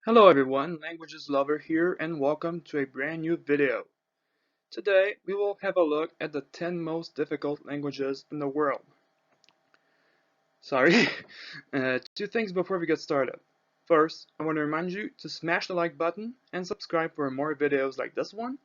Hello everyone, Languages Lover here and welcome to a brand new video. Today we will have a look at the 10 most difficult languages in the world. Sorry, two things before we get started. First, I want to remind you to smash the like button and subscribe for more videos like this one.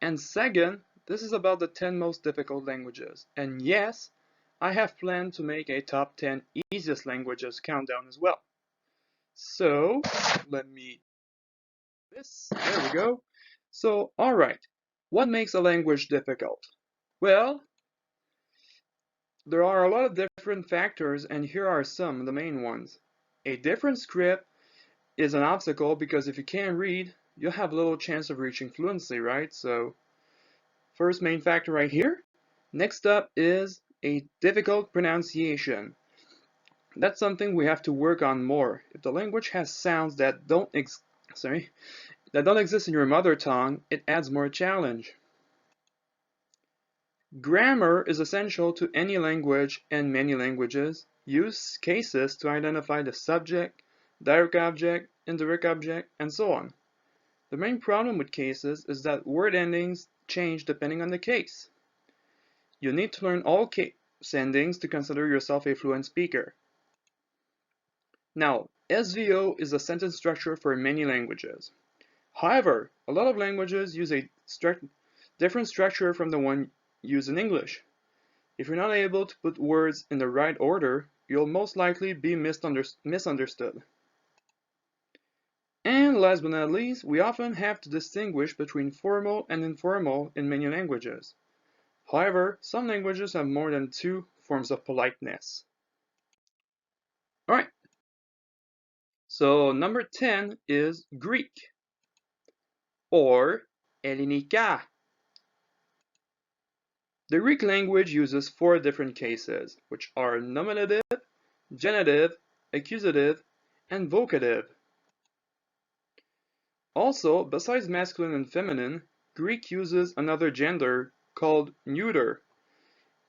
And second, this is about the 10 most difficult languages. And yes, I have planned to make a top 10 easiest languages countdown as well. So, let me there we go. So, alright, what makes a language difficult? Well, there are a lot of different factors, and here are some of the main ones. A different script is an obstacle because if you can't read, you'll have little chance of reaching fluency, right? So, first main factor right here. Next up is a difficult pronunciation. That's something we have to work on more. If the language has sounds that don't exist in your mother tongue, it adds more challenge. Grammar is essential to any language, and many languages use cases to identify the subject, direct object, indirect object, and so on. The main problem with cases is that word endings change depending on the case. You need to learn all case endings to consider yourself a fluent speaker. Now, SVO is a sentence structure for many languages. However, a lot of languages use a different structure from the one used in English. If you're not able to put words in the right order, you'll most likely be misunderstood. And last but not least, we often have to distinguish between formal and informal in many languages. However, some languages have more than two forms of politeness. Alright, so number 10 is Greek, or ΕΛΛΗΝΙΚΑ. The Greek language uses four different cases, which are nominative, genitive, accusative, and vocative. Also, besides masculine and feminine, Greek uses another gender called neuter.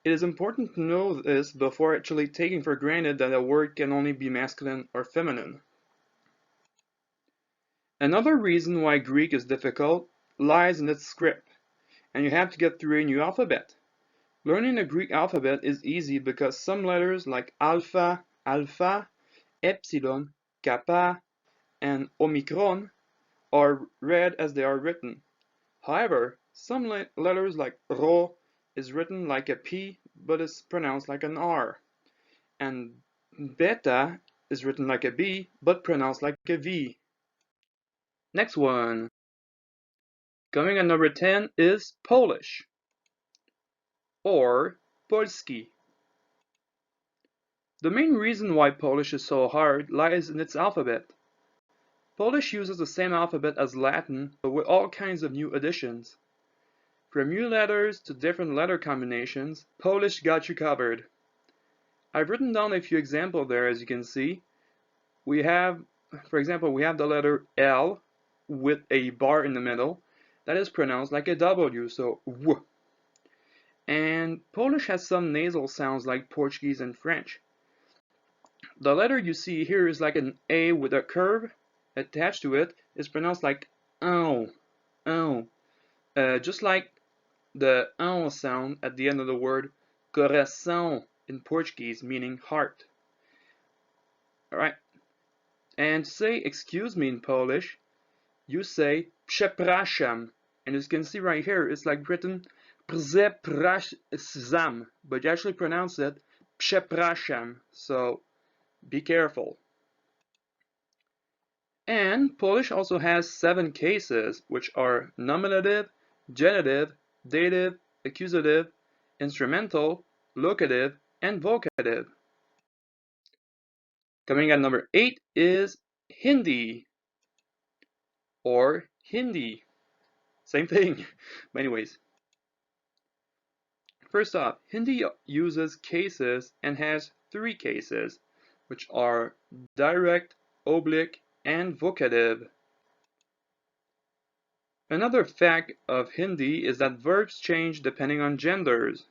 It is important to know this before actually taking for granted that a word can only be masculine or feminine. Another reason why Greek is difficult lies in its script, and you have to get through a new alphabet. Learning the Greek alphabet is easy because some letters like alpha, epsilon, kappa, and omicron are read as they are written. However, some letters like Rho is written like a P but is pronounced like an R, and Beta is written like a B but pronounced like a V. Next one. Coming at number 10 is Polish, or POLSKI. The main reason why Polish is so hard lies in its alphabet. Polish uses the same alphabet as Latin, but with all kinds of new additions. From new letters to different letter combinations, Polish got you covered. I've written down a few examples there, as you can see. For example, we have the letter L with a bar in the middle. That is pronounced like a W, so W. And Polish has some nasal sounds like Portuguese and French. The letter you see here is like an A with a curve attached to it. It's pronounced like ow, ow. Just like the ow sound at the end of the word coração in Portuguese, meaning heart. Alright. And to say excuse me in Polish, you say przepraszam. And as you can see right here, it's like written przepraszam, but you actually pronounce it przepraszam. So be careful. And Polish also has 7 cases, which are nominative, genitive, dative, accusative, instrumental, locative, and vocative. Coming at number 8 is Hindi, or Hindi. Same thing. But anyways, first off, Hindi uses cases and has 3 cases, which are direct, oblique, and vocative. Another fact of Hindi is that verbs change depending on genders.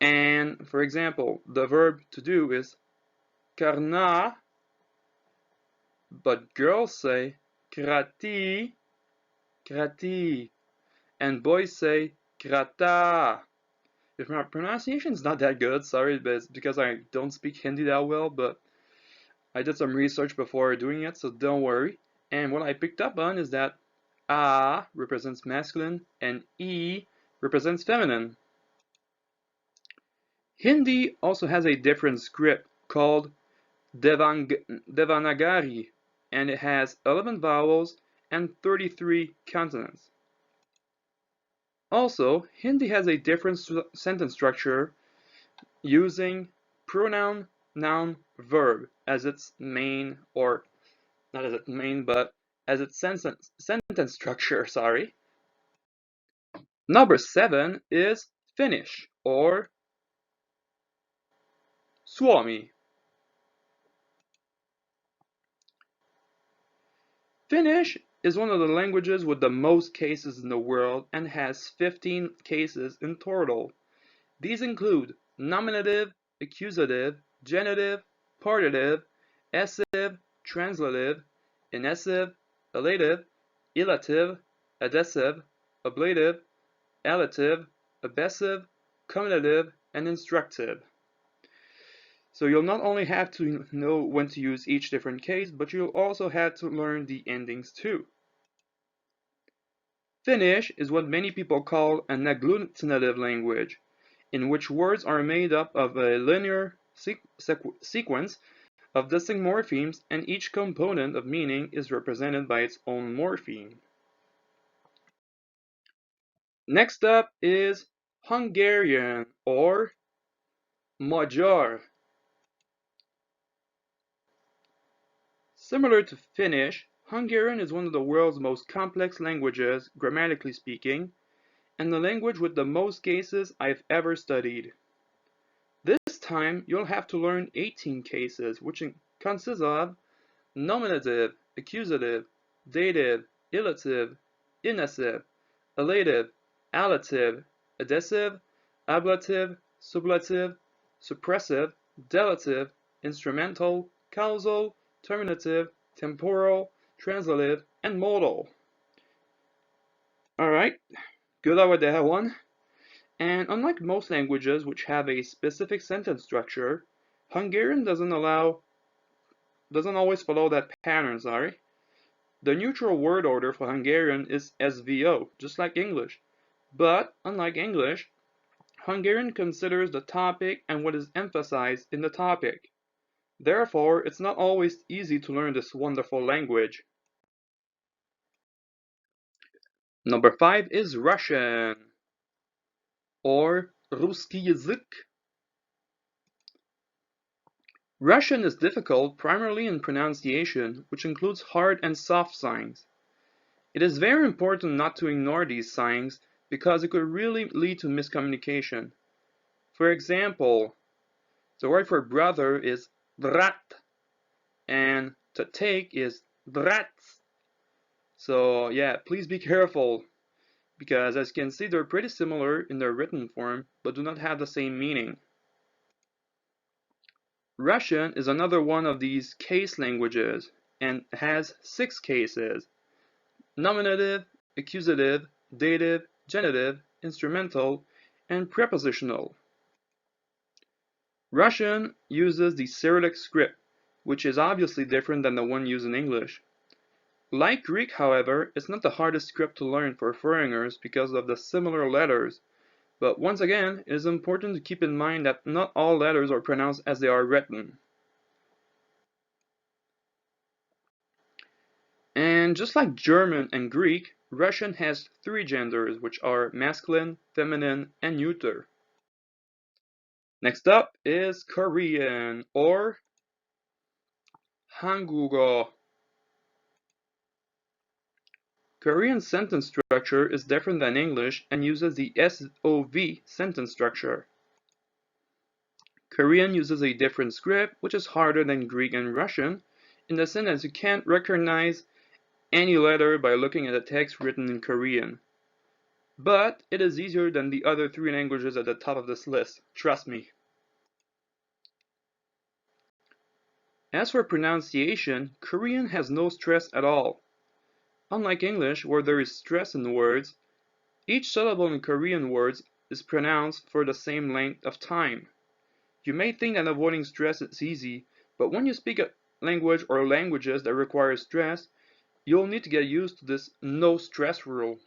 And for example, the verb to do is karna, but girls say krati, krati, and boys say krata. If my pronunciation is not that good, sorry, but it's because I don't speak Hindi that well, but I did some research before doing it, so don't worry. And what I picked up on is that A represents masculine and E represents feminine. Hindi also has a different script called Devanagari, and it has 11 vowels and 33 consonants. Also, Hindi has a different sentence structure using pronoun, noun, verb as its main, or not as its main, but as its sentence structure, sorry. Number 7 is Finnish, or SUOMI. Finnish is one of the languages with the most cases in the world and has 15 cases in total. These include nominative, accusative, genitive, partitive, essive, translative, inessive, elative, elative, adessive, ablative, allative, abessive, commendative, and instructive. So you'll not only have to know when to use each different case, but you'll also have to learn the endings too. Finnish is what many people call an agglutinative language, in which words are made up of a linear sequence of distinct morphemes, and each component of meaning is represented by its own morpheme. Next up is Hungarian, or Magyar. Similar to Finnish, Hungarian is one of the world's most complex languages, grammatically speaking, and the language with the most cases I've ever studied. This time, you'll have to learn 18 cases, which consists of nominative, accusative, dative, elative, inessive, elative, allative, adessive, ablative, sublative, suppressive, delative, instrumental, causal, terminative, temporal, translative, and modal. Alright, good luck with that one. And unlike most languages which have a specific sentence structure, Hungarian doesn't always follow that pattern, sorry. The neutral word order for Hungarian is SVO, just like English. But, unlike English, Hungarian considers the topic and what is emphasized in the topic. Therefore, it's not always easy to learn this wonderful language. Number 5 is Russian, or РУССКИЙ язык. Russian is difficult primarily in pronunciation, which includes hard and soft signs. It is very important not to ignore these signs because it could really lead to miscommunication. For example, the word for brother is brat, and to take is brats. So yeah, please be careful, because as you can see, they're pretty similar in their written form, but do not have the same meaning. Russian is another one of these case languages, and has 6 cases: nominative, accusative, dative, genitive, instrumental, and prepositional. Russian uses the Cyrillic script, which is obviously different than the one used in English. Like Greek, however, it's not the hardest script to learn for foreigners because of the similar letters, but once again, it is important to keep in mind that not all letters are pronounced as they are written. And just like German and Greek, Russian has 3 genders, which are masculine, feminine, and neuter. Next up is Korean, or 한국어. Korean sentence structure is different than English and uses the SOV sentence structure. Korean uses a different script, which is harder than Greek and Russian, in the sense that you can't recognize any letter by looking at the text written in Korean. But it is easier than the other 3 languages at the top of this list, trust me. As for pronunciation, Korean has no stress at all. Unlike English, where there is stress in words, each syllable in Korean words is pronounced for the same length of time. You may think that avoiding stress is easy, but when you speak a language or languages that require stress, you'll need to get used to this no stress rule.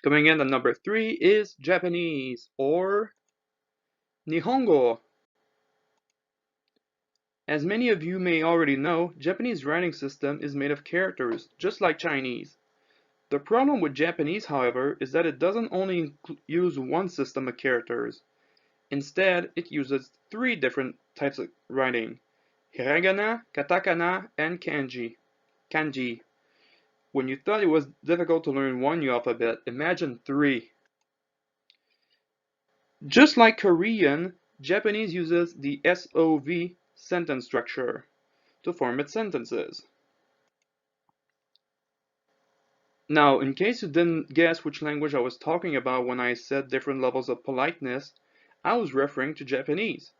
Coming in at number 3 is Japanese, or Nihongo. As many of you may already know, Japanese writing system is made of characters, just like Chinese. The problem with Japanese, however, is that it doesn't only use one system of characters. Instead, it uses 3 different types of writing: hiragana, katakana, and kanji. When you thought it was difficult to learn one alphabet, imagine 3. Just like Korean, Japanese uses the SOV sentence structure to form its sentences. Now, in case you didn't guess which language I was talking about when I said different levels of politeness, I was referring to Japanese.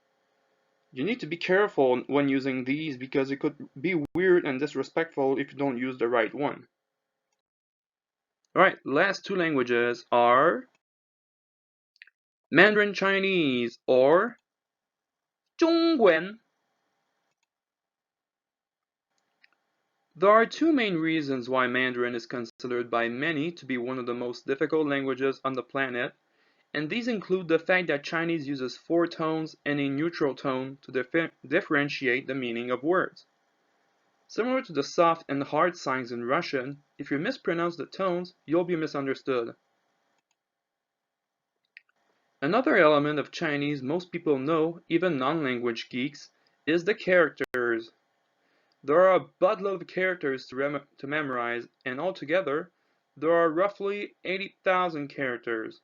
You need to be careful when using these because it could be weird and disrespectful if you don't use the right one. Alright, last 2 languages are Mandarin Chinese, or 中文. There are 2 main reasons why Mandarin is considered by many to be one of the most difficult languages on the planet, and these include the fact that Chinese uses 4 tones and a neutral tone to differentiate the meaning of words. Similar to the soft and hard signs in Russian, if you mispronounce the tones, you'll be misunderstood. Another element of Chinese most people know, even non-language geeks, is the characters. There are a buttload of characters to memorize, and altogether, there are roughly 80,000 characters.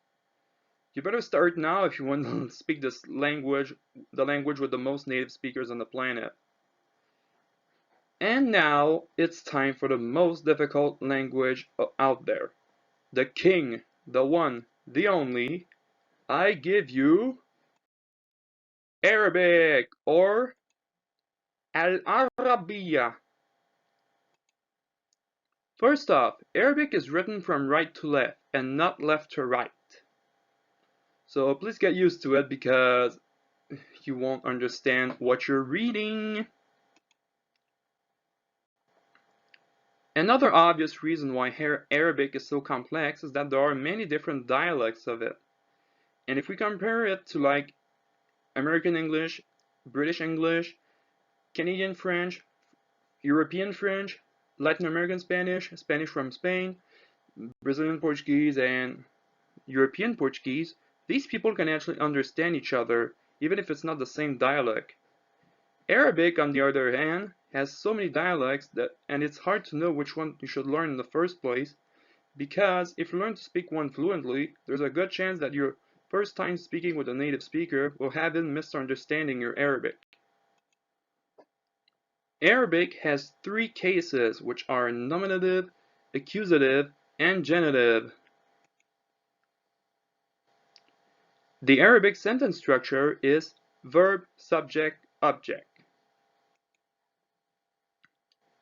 You better start now if you want to speak this language, the language with the most native speakers on the planet. And now, it's time for the most difficult language out there. The king, the one, the only. I give you Arabic, or Al-Arabiya. First off, Arabic is written from right to left and not left to right. So please get used to it because you won't understand what you're reading. Another obvious reason why Arabic is so complex is that there are many different dialects of it. And if we compare it to like American English, British English, Canadian French, European French, Latin American Spanish, Spanish from Spain, Brazilian Portuguese, and European Portuguese, these people can actually understand each other, even if it's not the same dialect. Arabic, on the other hand, has so many dialects and it's hard to know which one you should learn in the first place, because if you learn to speak one fluently, there's a good chance that your first time speaking with a native speaker will have him misunderstanding your Arabic. Arabic has 3 cases, which are nominative, accusative, and genitive. The Arabic sentence structure is verb, subject, object.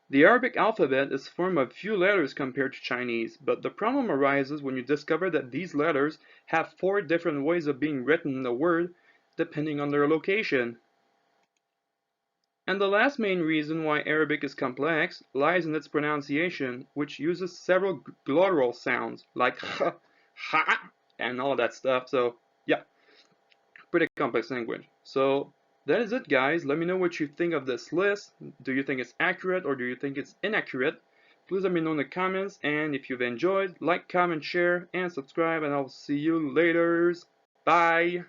The Arabic alphabet is formed of few letters compared to Chinese, but the problem arises when you discover that these letters have 4 different ways of being written in a word depending on their location. And the last main reason why Arabic is complex lies in its pronunciation, which uses several glottal sounds like h, ha, and all that stuff. So yeah, pretty complex language. So that is it, guys. Let me know what you think of this list. Do you think it's accurate or do you think it's inaccurate? Please let me know in the comments, and if you've enjoyed, like, comment, share, and subscribe, and I'll see you later. Bye!